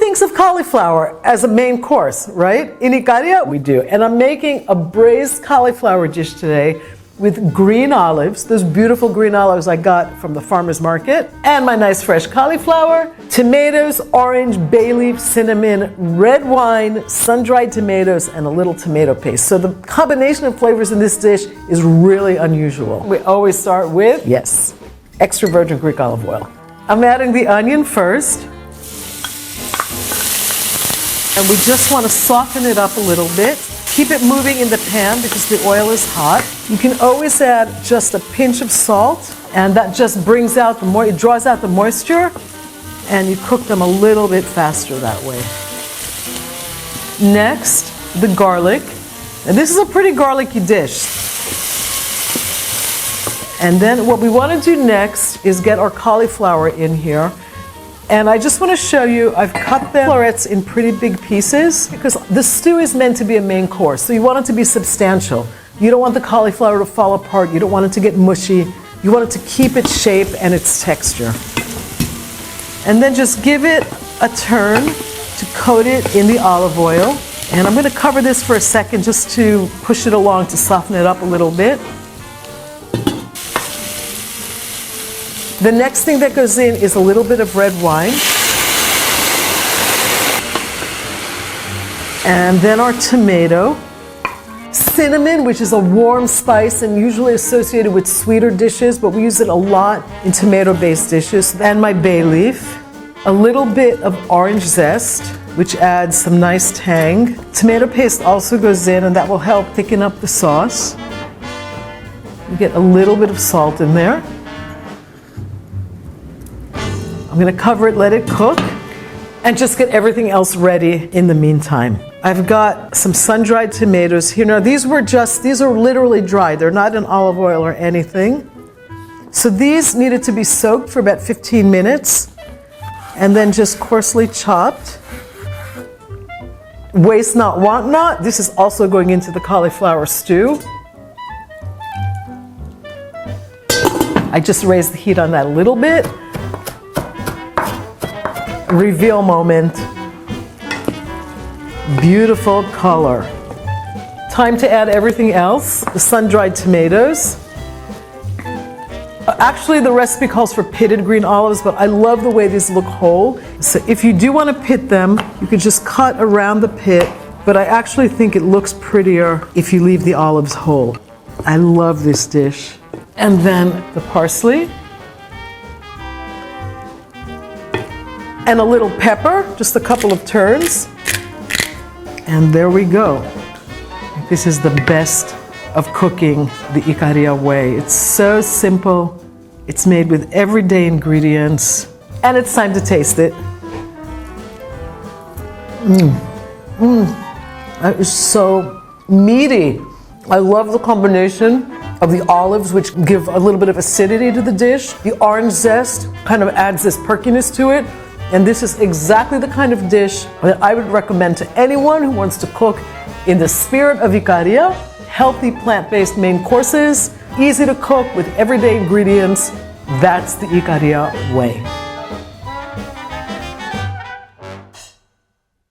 thinks of cauliflower as a main course, right? In Ikaria, we do. And I'm making a braised cauliflower dish today with green olives, those beautiful green olives I got from the farmer's market, and my nice fresh cauliflower, tomatoes, orange, bay leaf, cinnamon, red wine, sun-dried tomatoes, and a little tomato paste. So the combination of flavors in this dish is really unusual. We always start with, yes, extra virgin Greek olive oil. I'm adding the onion first. And we just want to soften it up a little bit. Keep it moving in the pan because the oil is hot. You can always add just a pinch of salt, and that just brings out it draws out the moisture, and you cook them a little bit faster that way. Next, the garlic. And this is a pretty garlicky dish. And then what we want to do next is get our cauliflower in here. And I just want to show you, I've cut the florets in pretty big pieces because the stew is meant to be a main course. So you want it to be substantial. You don't want the cauliflower to fall apart. You don't want it to get mushy. You want it to keep its shape and its texture. And then just give it a turn to coat it in the olive oil. And I'm going to cover this for a second just to push it along to soften it up a little bit. The next thing that goes in is a little bit of red wine. And then our tomato. Cinnamon, which is a warm spice and usually associated with sweeter dishes, but we use it a lot in tomato-based dishes. And my bay leaf. A little bit of orange zest, which adds some nice tang. Tomato paste also goes in, and that will help thicken up the sauce. You get a little bit of salt in there. I'm going to cover it, let it cook, and just get everything else ready in the meantime. I've got some sun-dried tomatoes here. Now these are literally dry. They're not in olive oil or anything. So these needed to be soaked for about 15 minutes and then just coarsely chopped. Waste not, want not. This is also going into the cauliflower stew. I just raised the heat on that a little bit. Reveal moment. Beautiful color. Time to add everything else. The sun-dried tomatoes. Actually, the recipe calls for pitted green olives, but I love the way these look whole. So if you do want to pit them, you could just cut around the pit, but I actually think it looks prettier if you leave the olives whole. I love this dish. And then the parsley. And a little pepper, just a couple of turns. And there we go. This is the best of cooking the Ikaria way. It's so simple. It's made with everyday ingredients. And it's time to taste it. That is so meaty. I love the combination of the olives, which give a little bit of acidity to the dish. The orange zest kind of adds this perkiness to it. And this is exactly the kind of dish that I would recommend to anyone who wants to cook in the spirit of Ikaria. Healthy plant-based main courses, easy to cook with everyday ingredients. That's the Ikaria way.